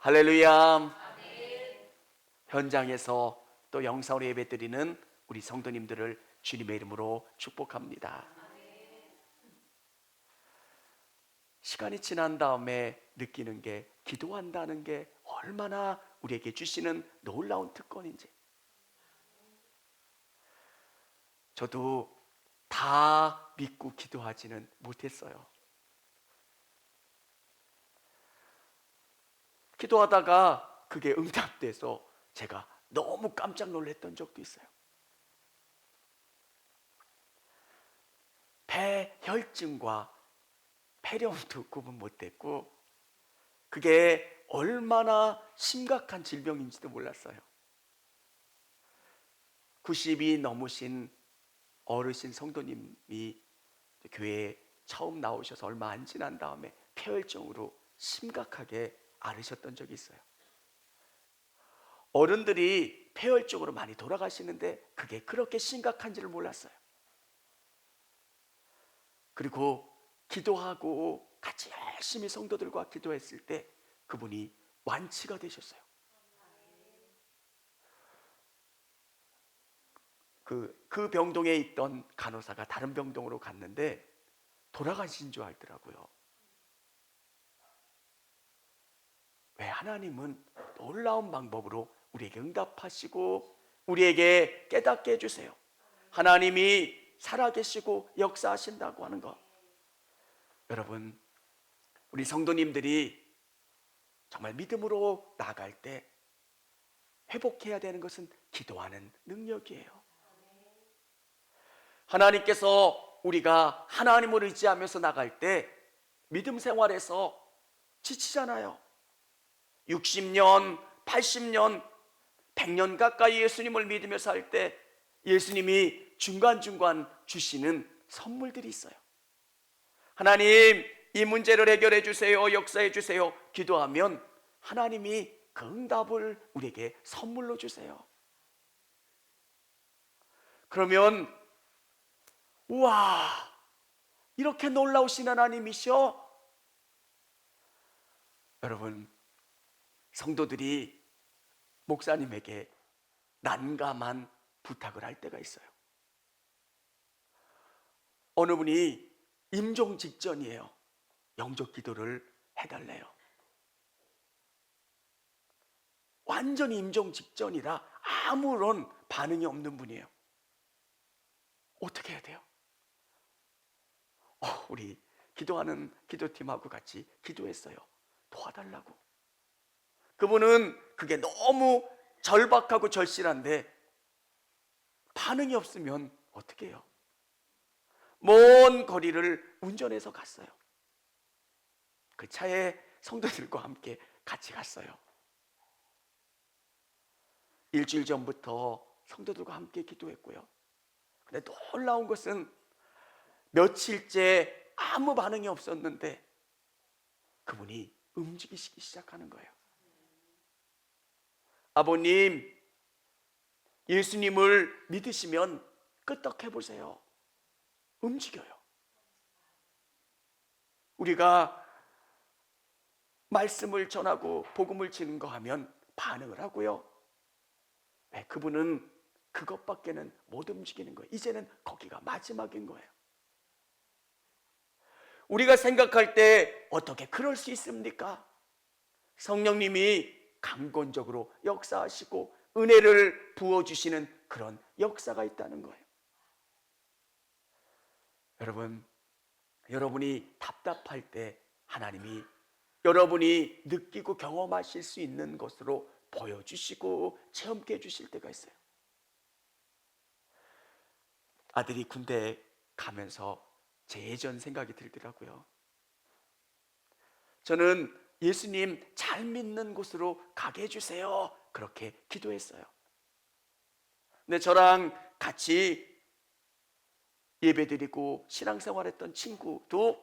할렐루야. 현장에서 또 영상으로 예배드리는 우리 성도님들을 주님의 이름으로 축복합니다. 시간이 지난 다음에 느끼는 게, 기도한다는 게 얼마나 우리에게 주시는 놀라운 특권인지. 저도 다 믿고 기도하지는 못했어요. 기도하다가 그게 응답돼서 제가 너무 깜짝 놀랐던 적도 있어요. 폐혈증과 폐렴도 구분 못했고, 그게 얼마나 심각한 질병인지도 몰랐어요. 90이 넘으신 어르신 성도님이 교회에 처음 나오셔서 얼마 안 지난 다음에 폐혈증으로 심각하게 앓으셨던 적이 있어요. 어른들이 폐혈증으로 많이 돌아가시는데 그게 그렇게 심각한지를 몰랐어요. 그리고 기도하고 같이 열심히 성도들과 기도했을 때 그분이 완치가 되셨어요. 그 병동에 있던 간호사가 다른 병동으로 갔는데 돌아가신 줄 알더라고요. 왜? 하나님은 놀라운 방법으로 우리에게 응답하시고 우리에게 깨닫게 해주세요. 하나님이 살아계시고 역사하신다고 하는 것. 여러분, 우리 성도님들이 정말 믿음으로 나아갈 때 회복해야 되는 것은 기도하는 능력이에요. 하나님께서 우리가 하나님을 의지하면서 나갈 때 믿음 생활에서 지치잖아요. 60년, 80년, 100년 가까이 예수님을 믿으며 살 때 예수님이 중간중간 주시는 선물들이 있어요. 하나님, 이 문제를 해결해 주세요, 역사해 주세요 기도하면 하나님이 그 응답을 우리에게 선물로 주세요. 그러면 우와, 이렇게 놀라우신 하나님이셔. 여러분, 성도들이 목사님에게 난감한 부탁을 할 때가 있어요. 어느 분이 임종 직전이에요. 영접 기도를 해달래요. 완전히 임종 직전이라 아무런 반응이 없는 분이에요. 어떻게 해야 돼요? 우리 기도하는 기도팀하고 같이 기도했어요. 도와달라고. 그분은 그게 너무 절박하고 절실한데 반응이 없으면 어떻게 해요? 먼 거리를 운전해서 갔어요. 그 차에 성도들과 함께 같이 갔어요. 일주일 전부터 성도들과 함께 기도했고요. 근데 놀라운 것은 며칠째 아무 반응이 없었는데 그분이 움직이시기 시작하는 거예요. 아버님, 예수님을 믿으시면 끄떡해 보세요. 움직여요. 우리가 말씀을 전하고 복음을 증거하면 반응을 하고요. 왜? 그분은 그것밖에는 못 움직이는 거예요. 이제는 거기가 마지막인 거예요. 우리가 생각할 때 어떻게 그럴 수 있습니까? 성령님이 강권적으로 역사하시고 은혜를 부어주시는 그런 역사가 있다는 거예요. 여러분, 여러분이 답답할 때 하나님이 여러분이 느끼고 경험하실 수 있는 것으로 보여주시고 체험케 해주실 때가 있어요. 아들이 군대에 가면서 제 예전 생각이 들더라고요. 저는 예수님 잘 믿는 곳으로 가게 해주세요, 그렇게 기도했어요. 근데 저랑 같이 예배드리고 신앙생활했던 친구도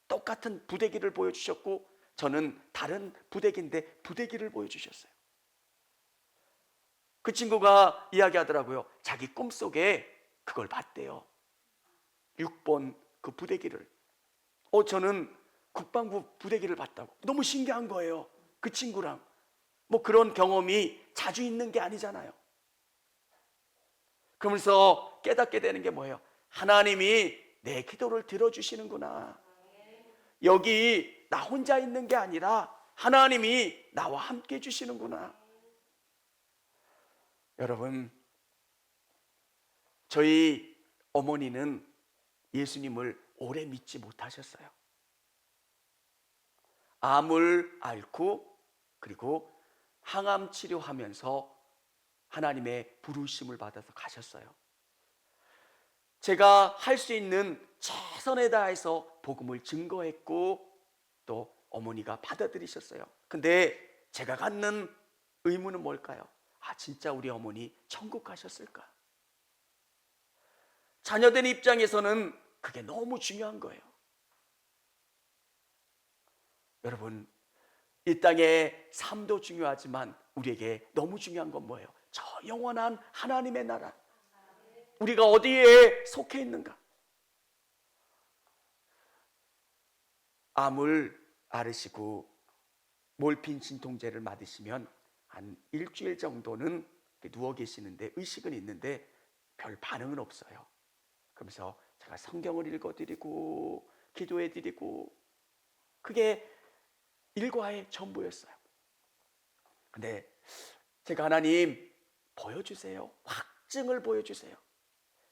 똑같은 부대기를 보여주셨고 저는 다른 부대기인데 부대기를 보여주셨어요. 그 친구가 이야기하더라고요. 자기 꿈속에 그걸 봤대요. 6번 그 부대기를. 저는 국방부 부대기를 봤다고. 너무 신기한 거예요. 그 친구랑. 뭐 그런 경험이 자주 있는 게 아니잖아요. 그러면서 깨닫게 되는 게 뭐예요? 하나님이 내 기도를 들어주시는구나. 여기 나 혼자 있는 게 아니라 하나님이 나와 함께 해주시는구나. 여러분, 저희 어머니는 예수님을 오래 믿지 못하셨어요. 암을 앓고 그리고 항암 치료하면서 하나님의 부르심을 받아서 가셨어요. 제가 할 수 있는 최선을 다해서 복음을 증거했고 또 어머니가 받아들이셨어요. 근데 제가 갖는 의문은 뭘까요? 진짜 우리 어머니 천국 가셨을까? 자녀된 입장에서는 그게 너무 중요한 거예요. 여러분, 이 땅의 삶도 중요하지만 우리에게 너무 중요한 건 뭐예요? 저 영원한 하나님의 나라, 우리가 어디에 속해 있는가? 암을 앓으시고 몰핀 진통제를 맞으시면 한 일주일 정도는 누워 계시는데 의식은 있는데 별 반응은 없어요. 그러면서 제가 성경을 읽어드리고 기도해드리고 그게 일과의 전부였어요. 근데 제가 하나님 보여주세요. 확증을 보여주세요.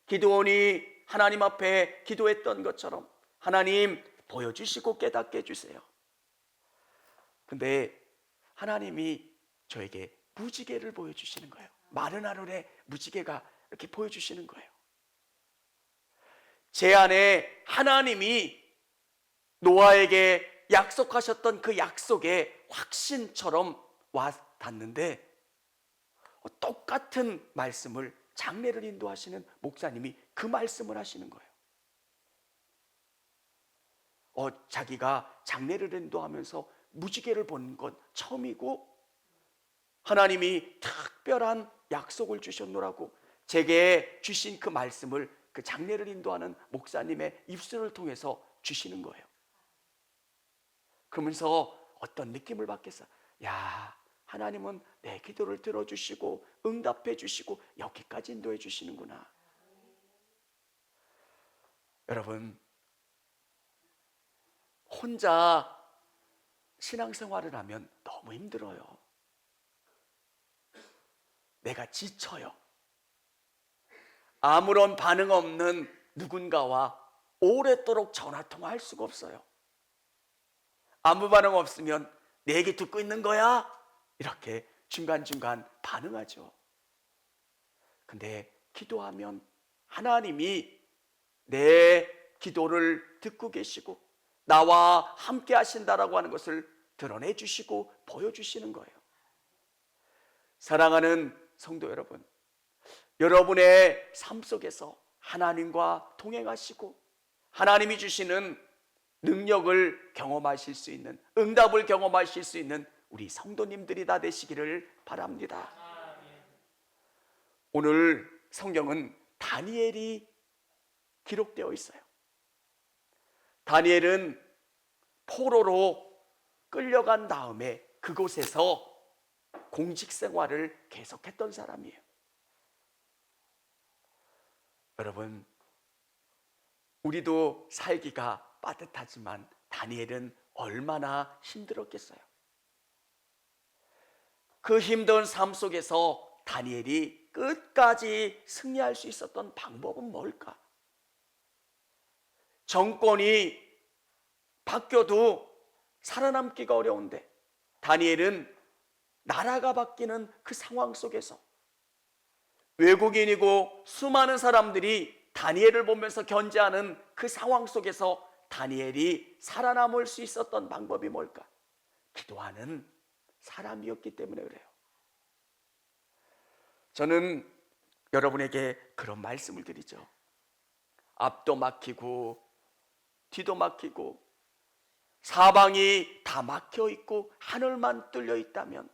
기드온이 하나님 앞에 기도했던 것처럼 하나님 보여주시고 깨닫게 해주세요. 근데 하나님이 저에게 무지개를 보여주시는 거예요. 마른 하늘에 무지개가 이렇게 보여주시는 거예요. 제 안에 하나님이 노아에게 약속하셨던 그 약속의 확신처럼 와 닿는데 똑같은 말씀을 장례를 인도하시는 목사님이 그 말씀을 하시는 거예요. 자기가 장례를 인도하면서 무지개를 본 건 처음이고 하나님이 특별한 약속을 주셨노라고 제게 주신 그 말씀을 그 장례를 인도하는 목사님의 입술을 통해서 주시는 거예요. 그러면서 어떤 느낌을 받겠어요? 하나님은 내 기도를 들어주시고 응답해 주시고 여기까지 인도해 주시는구나. 여러분, 혼자 신앙생활을 하면 너무 힘들어요. 내가 지쳐요. 아무런 반응 없는 누군가와 오랫도록 전화통화할 수가 없어요. 아무 반응 없으면 내 얘기 듣고 있는 거야? 이렇게 중간중간 반응하죠. 근데 기도하면 하나님이 내 기도를 듣고 계시고 나와 함께 하신다라고 하는 것을 드러내 주시고 보여주시는 거예요. 사랑하는 성도 여러분, 여러분의 삶 속에서 하나님과 동행하시고 하나님이 주시는 능력을 경험하실 수 있는, 응답을 경험하실 수 있는 우리 성도님들이 다 되시기를 바랍니다. 오늘 성경은 다니엘이 기록되어 있어요. 다니엘은 포로로 끌려간 다음에 그곳에서 공직 생활을 계속했던 사람이에요. 여러분, 우리도 살기가 빠듯하지만 다니엘은 얼마나 힘들었겠어요. 그 힘든 삶 속에서 다니엘이 끝까지 승리할 수 있었던 방법은 뭘까? 정권이 바뀌어도 살아남기가 어려운데 다니엘은 나라가 바뀌는 그 상황 속에서 외국인이고 수많은 사람들이 다니엘을 보면서 견제하는 그 상황 속에서 다니엘이 살아남을 수 있었던 방법이 뭘까? 기도하는 사람이었기 때문에 그래요. 저는 여러분에게 그런 말씀을 드리죠. 앞도 막히고 뒤도 막히고 사방이 다 막혀 있고 하늘만 뚫려 있다면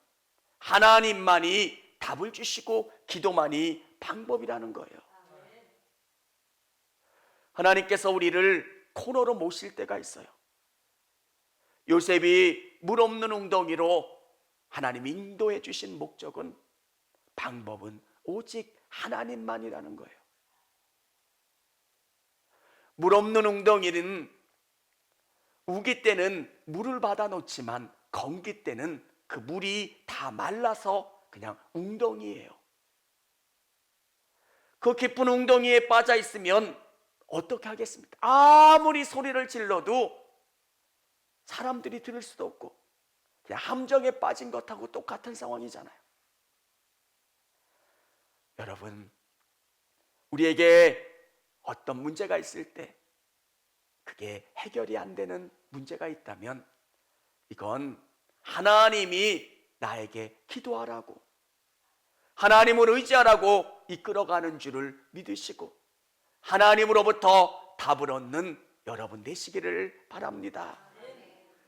하나님만이 답을 주시고 기도만이 방법이라는 거예요. 하나님께서 우리를 코너로 모실 때가 있어요. 요셉이 물 없는 웅덩이로 하나님이 인도해 주신 목적은, 방법은 오직 하나님만이라는 거예요. 물 없는 웅덩이는 우기 때는 물을 받아 놓지만 건기 때는 그 물이 다 말라서 그냥 웅덩이예요. 그 깊은 웅덩이에 빠져 있으면 어떻게 하겠습니까? 아무리 소리를 질러도 사람들이 들을 수도 없고 그냥 함정에 빠진 것하고 똑같은 상황이잖아요. 여러분, 우리에게 어떤 문제가 있을 때 그게 해결이 안 되는 문제가 있다면 이건 하나님이 나에게 기도하라고, 하나님을 의지하라고 이끌어가는 줄을 믿으시고 하나님으로부터 답을 얻는 여러분 되시기를 바랍니다.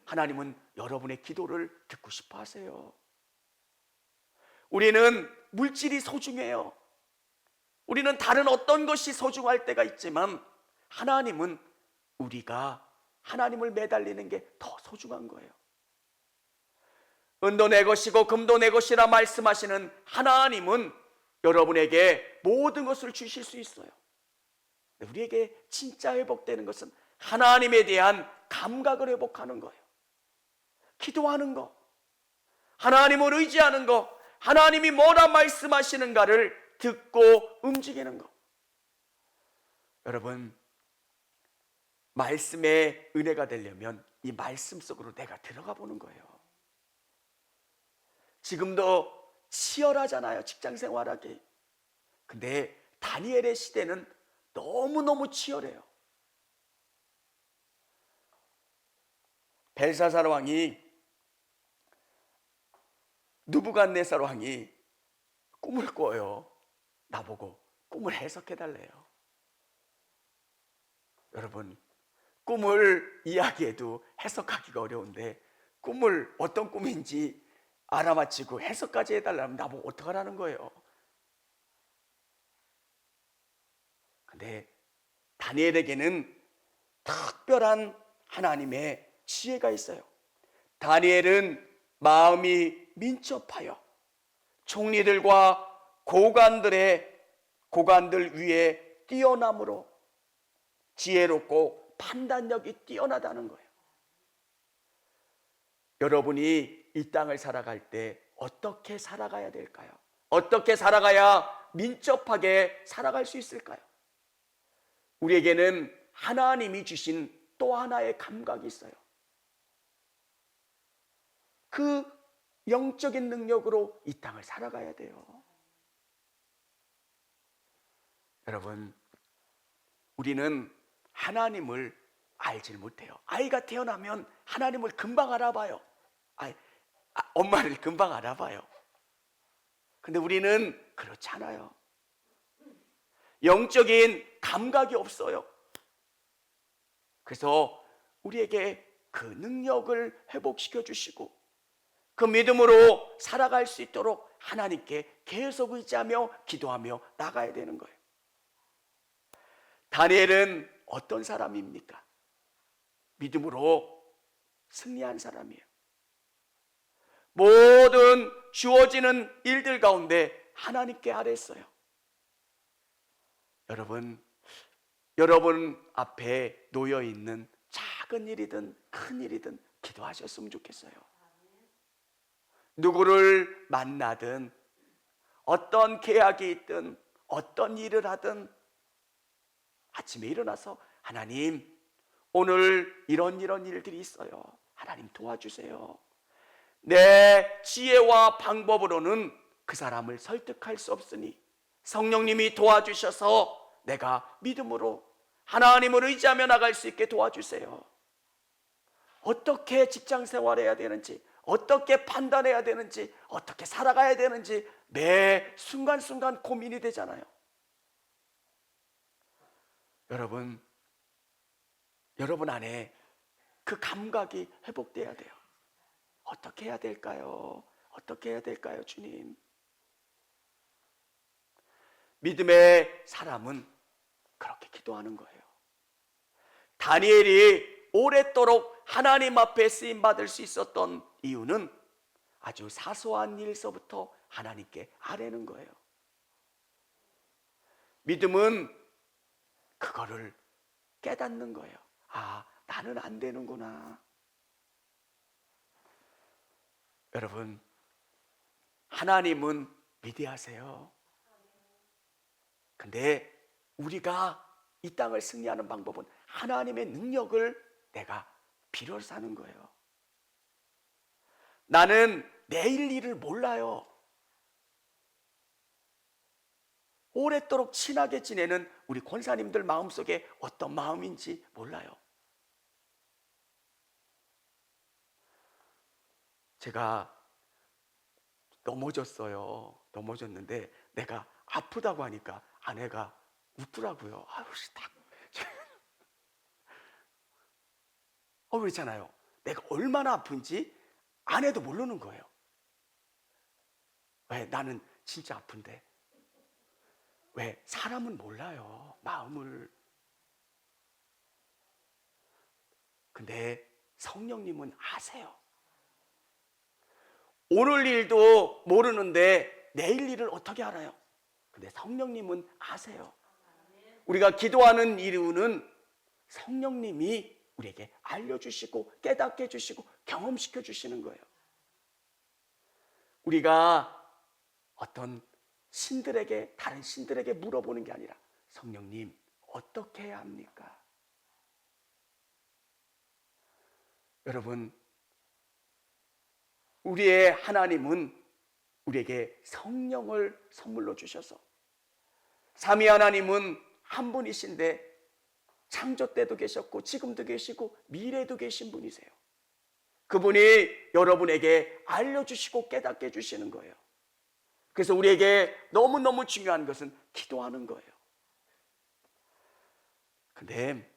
하나님은 여러분의 기도를 듣고 싶어 하세요. 우리는 물질이 소중해요. 우리는 다른 어떤 것이 소중할 때가 있지만 하나님은 우리가 하나님을 매달리는 게 더 소중한 거예요. 은도 내 것이고 금도 내 것이라 말씀하시는 하나님은 여러분에게 모든 것을 주실 수 있어요. 우리에게 진짜 회복되는 것은 하나님에 대한 감각을 회복하는 거예요. 기도하는 거, 하나님을 의지하는 거, 하나님이 뭐라 말씀하시는가를 듣고 움직이는 거. 여러분, 말씀의 은혜가 되려면 이 말씀 속으로 내가 들어가 보는 거예요. 지금도 치열하잖아요, 직장 생활하기. 근데 다니엘의 시대는 너무너무 치열해요. 벨사살 왕이, 느부갓네살 왕이 꿈을 꿔요. 나보고 꿈을 해석해달래요. 여러분, 꿈을 이야기해도 해석하기가 어려운데 꿈을 어떤 꿈인지 알아맞히고 해석까지 해달라면 나보고 어떡하라는 거예요. 근데 다니엘에게는 특별한 하나님의 지혜가 있어요. 다니엘은 마음이 민첩하여 총리들과 고관들 위에 뛰어남으로 지혜롭고 판단력이 뛰어나다는 거예요. 여러분이 이 땅을 살아갈 때 어떻게 살아가야 될까요? 어떻게 살아가야 민첩하게 살아갈 수 있을까요? 우리에게는 하나님이 주신 또 하나의 감각이 있어요. 그 영적인 능력으로 이 땅을 살아가야 돼요. 여러분, 우리는 하나님을 알질 못해요. 아이가 태어나면 하나님을 금방 알아봐요. 엄마를 금방 알아봐요. 근데 우리는 그렇지 않아요. 영적인 감각이 없어요. 그래서 우리에게 그 능력을 회복시켜 주시고 그 믿음으로 살아갈 수 있도록 하나님께 계속 의지하며 기도하며 나가야 되는 거예요. 다니엘은 어떤 사람입니까? 믿음으로 승리한 사람이에요. 모든 주어지는 일들 가운데 하나님께 아뢰었어요. 여러분 앞에 놓여 있는 작은 일이든 큰 일이든 기도하셨으면 좋겠어요. 누구를 만나든 어떤 계약이 있든 어떤 일을 하든 아침에 일어나서 하나님, 오늘 이런 일들이 있어요. 하나님 도와주세요. 내 지혜와 방법으로는 그 사람을 설득할 수 없으니 성령님이 도와주셔서 내가 믿음으로 하나님을 의지하며 나갈 수 있게 도와주세요. 어떻게 직장 생활해야 되는지, 어떻게 판단해야 되는지, 어떻게 살아가야 되는지 매 순간순간 고민이 되잖아요. 여러분 안에 그 감각이 회복돼야 돼요. 어떻게 해야 될까요? 어떻게 해야 될까요, 주님? 믿음의 사람은 그렇게 기도하는 거예요. 다니엘이 오랫도록 하나님 앞에 쓰임 받을 수 있었던 이유는 아주 사소한 일서부터 하나님께 아뢰는 거예요. 믿음은 그거를 깨닫는 거예요. 아, 나는 안 되는구나. 여러분, 하나님은 위대하세요. 근데 우리가 이 땅을 승리하는 방법은 하나님의 능력을 내가 필요로 사는 거예요. 나는 내일 일을 몰라요. 오랫도록 친하게 지내는 우리 권사님들 마음속에 어떤 마음인지 몰라요. 제가 넘어졌는데 내가 아프다고 하니까 아내가 웃더라고요. 아유, 딱. 그렇잖아요. 내가 얼마나 아픈지 아내도 모르는 거예요. 왜? 나는 진짜 아픈데. 왜? 사람은 몰라요, 마음을. 근데 성령님은 아세요. 오늘 일도 모르는데 내일 일을 어떻게 알아요? 근데 성령님은 아세요. 우리가 기도하는 이유는 성령님이 우리에게 알려주시고 깨닫게 해주시고 경험시켜 주시는 거예요. 우리가 어떤 다른 신들에게 물어보는 게 아니라 성령님 어떻게 해야 합니까? 여러분, 우리의 하나님은 우리에게 성령을 선물로 주셔서, 삼위 하나님은 한 분이신데 창조 때도 계셨고 지금도 계시고 미래에도 계신 분이세요. 그분이 여러분에게 알려주시고 깨닫게 해주시는 거예요. 그래서 우리에게 너무너무 중요한 것은 기도하는 거예요. 근데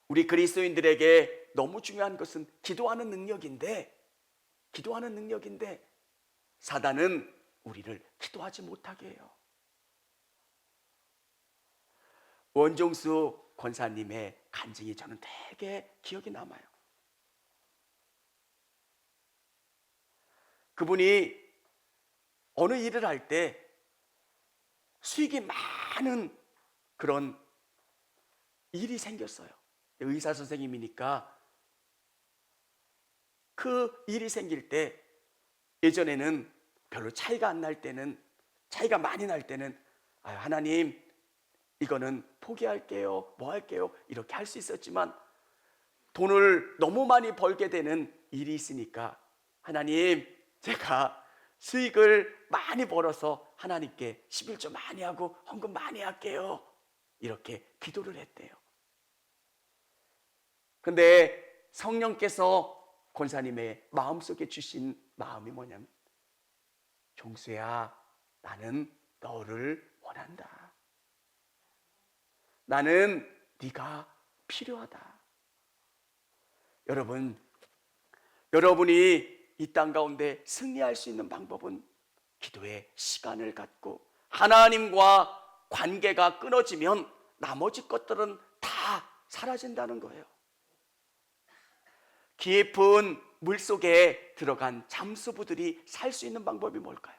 우리 그리스도인들에게 너무 중요한 것은 기도하는 능력인데 사단은 우리를 기도하지 못하게 해요. 원종수 권사님의 간증이 저는 되게 기억이 남아요. 그분이 어느 일을 할 때 수익이 많은 그런 일이 생겼어요. 의사 선생님이니까 그 일이 생길 때, 예전에는 별로 차이가 많이 날 때는 하나님 이거는 포기할게요, 뭐 할게요, 이렇게 할 수 있었지만 돈을 너무 많이 벌게 되는 일이 있으니까 하나님, 제가 수익을 많이 벌어서 하나님께 11조 많이 하고 헌금 많이 할게요, 이렇게 기도를 했대요. 근데 성령께서 권사님의 마음속에 주신 마음이 뭐냐면, 종수야, 나는 너를 원한다. 나는 네가 필요하다. 여러분이 이 땅 가운데 승리할 수 있는 방법은 기도의 시간을 갖고, 하나님과 관계가 끊어지면 나머지 것들은 다 사라진다는 거예요. 깊은 물속에 들어간 잠수부들이 살 수 있는 방법이 뭘까요?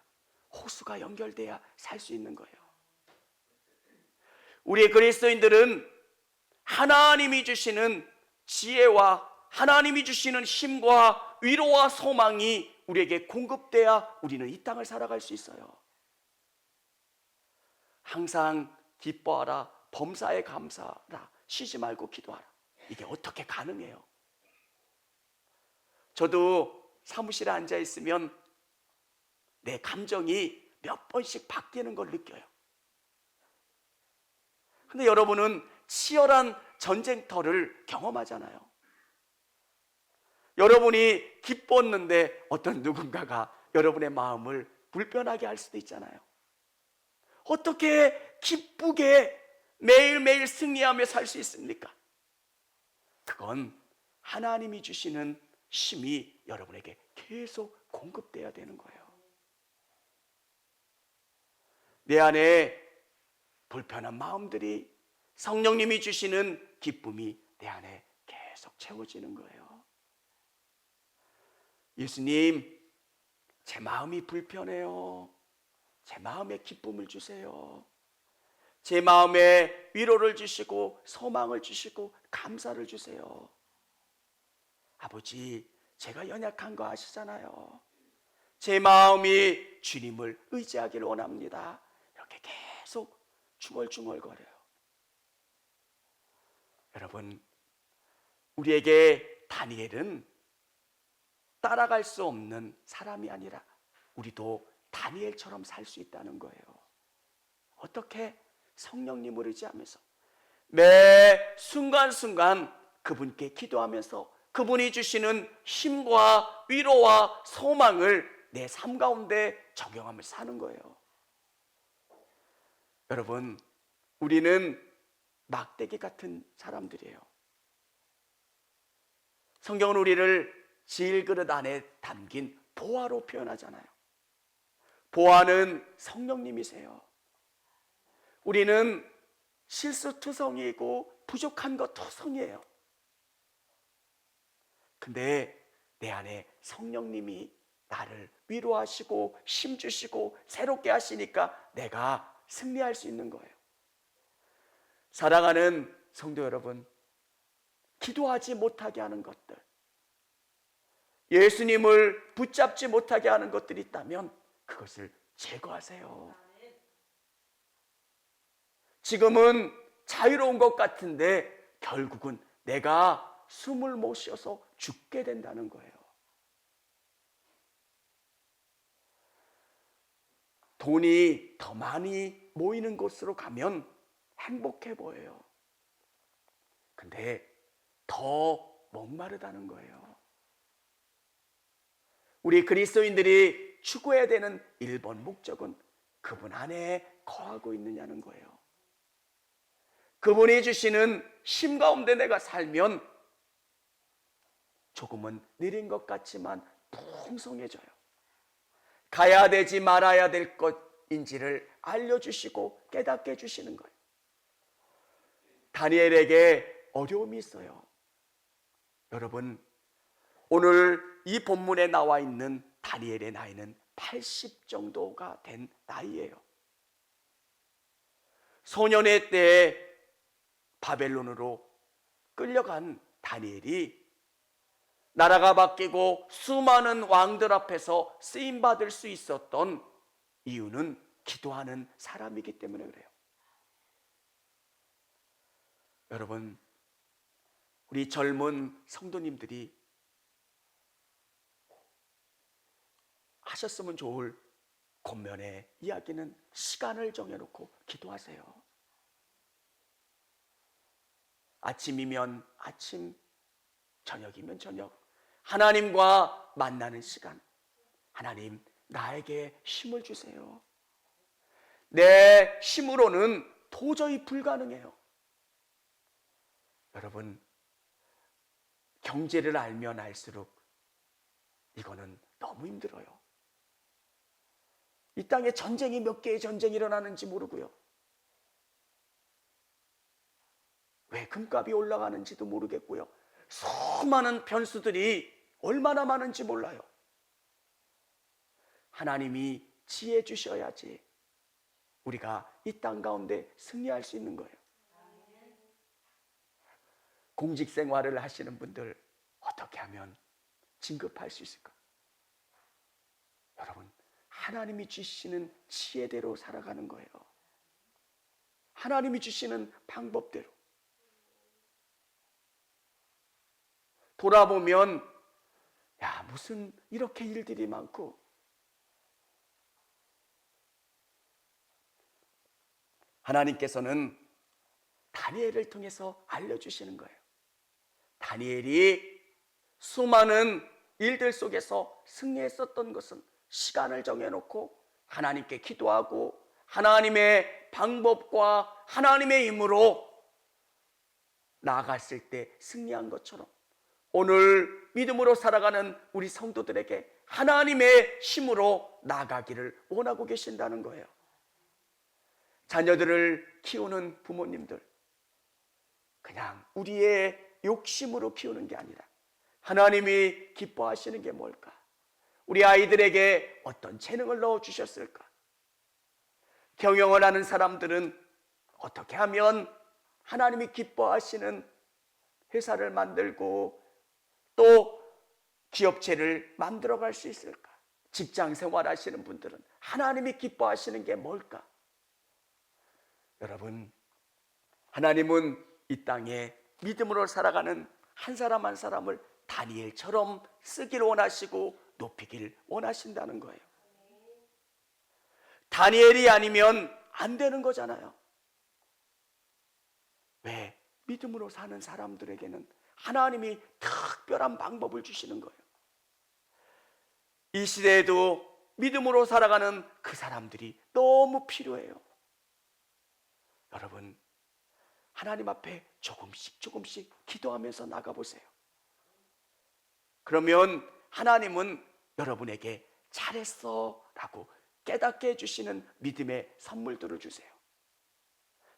호수가 연결돼야 살 수 있는 거예요. 우리 그리스도인들은 하나님이 주시는 지혜와 하나님이 주시는 힘과 위로와 소망이 우리에게 공급돼야 우리는 이 땅을 살아갈 수 있어요. 항상 기뻐하라, 범사에 감사하라, 쉬지 말고 기도하라. 이게 어떻게 가능해요? 저도 사무실에 앉아 있으면 내 감정이 몇 번씩 바뀌는 걸 느껴요. 근데 여러분은 치열한 전쟁터를 경험하잖아요. 여러분이 기뻤는데 어떤 누군가가 여러분의 마음을 불편하게 할 수도 있잖아요. 어떻게 기쁘게 매일매일 승리하며 살 수 있습니까? 그건 하나님이 주시는 힘이 여러분에게 계속 공급돼야 되는 거예요. 내 안에 불편한 마음들이 성령님이 주시는 기쁨이 내 안에 계속 채워지는 거예요. 예수님, 제 마음이 불편해요. 제 마음에 기쁨을 주세요. 제 마음에 위로를 주시고 소망을 주시고 감사를 주세요. 아버지, 제가 연약한 거 아시잖아요. 제 마음이 주님을 의지하기를 원합니다. 이렇게 계속 중얼중얼거려요. 여러분, 우리에게 다니엘은 따라갈 수 없는 사람이 아니라 우리도 다니엘처럼 살 수 있다는 거예요. 어떻게? 성령님을 의지하면서 매 순간순간 그분께 기도하면서 그분이 주시는 힘과 위로와 소망을 내 삶 가운데 적용하면서 사는 거예요. 여러분, 우리는 막대기 같은 사람들이에요. 성경은 우리를 질그릇 안에 담긴 보화로 표현하잖아요. 보화는 성령님이세요. 우리는 실수투성이고 부족한 것 투성이에요. 근데 내 안에 성령님이 나를 위로하시고 힘주시고 새롭게 하시니까 내가 승리할 수 있는 거예요. 사랑하는 성도 여러분, 기도하지 못하게 하는 것들, 예수님을 붙잡지 못하게 하는 것들이 있다면 그것을 제거하세요. 지금은 자유로운 것 같은데 결국은 내가 숨을 못 쉬어서 죽게 된다는 거예요. 돈이 더 많이 모이는 곳으로 가면 행복해 보여요. 근데 더 목마르다는 거예요. 우리 그리스도인들이 추구해야 되는 1번 목적은 그분 안에 거하고 있느냐는 거예요. 그분이 주시는 힘 가운데 내가 살면 조금은 느린 것 같지만 풍성해져요. 가야 되지 말아야 될 것인지를 알려주시고 깨닫게 해주시는 거예요. 다니엘에게 어려움이 있어요. 여러분, 오늘 이 본문에 나와 있는 다니엘의 나이는 80 정도가 된 나이예요. 소년의 때에 바벨론으로 끌려간 다니엘이 나라가 바뀌고 수많은 왕들 앞에서 쓰임받을 수 있었던 이유는 기도하는 사람이기 때문에 그래요. 여러분, 우리 젊은 성도님들이 하셨으면 좋을 권면의 이야기는 시간을 정해놓고 기도하세요. 아침이면 아침, 저녁이면 저녁, 하나님과 만나는 시간. 하나님, 나에게 힘을 주세요. 내 힘으로는 도저히 불가능해요. 여러분, 경제를 알면 알수록 이거는 너무 힘들어요. 이 땅에 전쟁이 몇 개의 전쟁이 일어나는지 모르고요. 왜 금값이 올라가는지도 모르겠고요. 수많은 변수들이 얼마나 많은지 몰라요. 하나님이 지혜 주셔야지 우리가 이 땅 가운데 승리할 수 있는 거예요. 공직 생활을 하시는 분들 어떻게 하면 진급할 수 있을까? 여러분, 하나님이 주시는 지혜대로 살아가는 거예요. 하나님이 주시는 방법대로. 돌아보면 야, 무슨 이렇게 일들이 많고, 하나님께서는 다니엘을 통해서 알려주시는 거예요. 다니엘이 수많은 일들 속에서 승리했었던 것은 시간을 정해놓고 하나님께 기도하고 하나님의 방법과 하나님의 힘으로 나아갔을 때 승리한 것처럼 오늘 믿음으로 살아가는 우리 성도들에게 하나님의 힘으로 나아가기를 원하고 계신다는 거예요. 자녀들을 키우는 부모님들, 그냥 우리의 욕심으로 키우는 게 아니라 하나님이 기뻐하시는 게 뭘까? 우리 아이들에게 어떤 재능을 넣어주셨을까? 경영을 하는 사람들은 어떻게 하면 하나님이 기뻐하시는 회사를 만들고 또 기업체를 만들어갈 수 있을까? 직장 생활하시는 분들은 하나님이 기뻐하시는 게 뭘까? 여러분, 하나님은 이 땅에 믿음으로 살아가는 한 사람 한 사람을 다니엘처럼 쓰길 원하시고 높이길 원하신다는 거예요. 다니엘이 아니면 안 되는 거잖아요. 왜? 믿음으로 사는 사람들에게는 하나님이 특별한 방법을 주시는 거예요. 이 시대에도 믿음으로 살아가는 그 사람들이 너무 필요해요. 여러분, 하나님 앞에 조금씩 기도하면서 나가보세요. 그러면 하나님은 여러분에게 잘했어 라고 깨닫게 해주시는 믿음의 선물들을 주세요.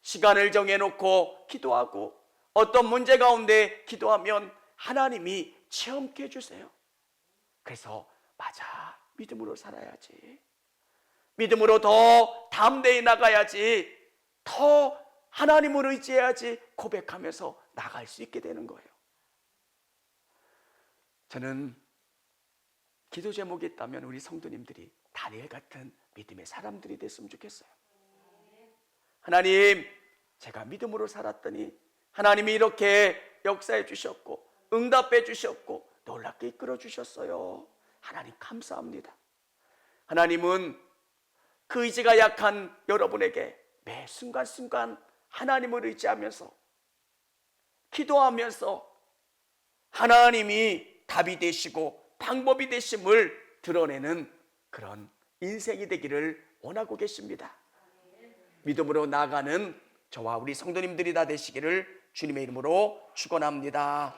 시간을 정해놓고 기도하고 어떤 문제 가운데 기도하면 하나님이 체험케 해주세요. 그래서 맞아, 믿음으로 살아야지, 믿음으로 더 담대히 나가야지, 더 하나님을 의지해야지 고백하면서 나갈 수 있게 되는 거예요. 저는 기도 제목이 있다면 우리 성도님들이 다니엘 같은 믿음의 사람들이 됐으면 좋겠어요. 하나님, 제가 믿음으로 살았더니 하나님이 이렇게 역사해 주셨고 응답해 주셨고 놀랍게 이끌어 주셨어요. 하나님 감사합니다. 하나님은 그 의지가 약한 여러분에게 매 순간순간 하나님을 의지하면서 기도하면서 하나님이 답이 되시고 방법이 되심을 드러내는 그런 인생이 되기를 원하고 계십니다. 믿음으로 나아가는 저와 우리 성도님들이 다 되시기를 주님의 이름으로 축원합니다.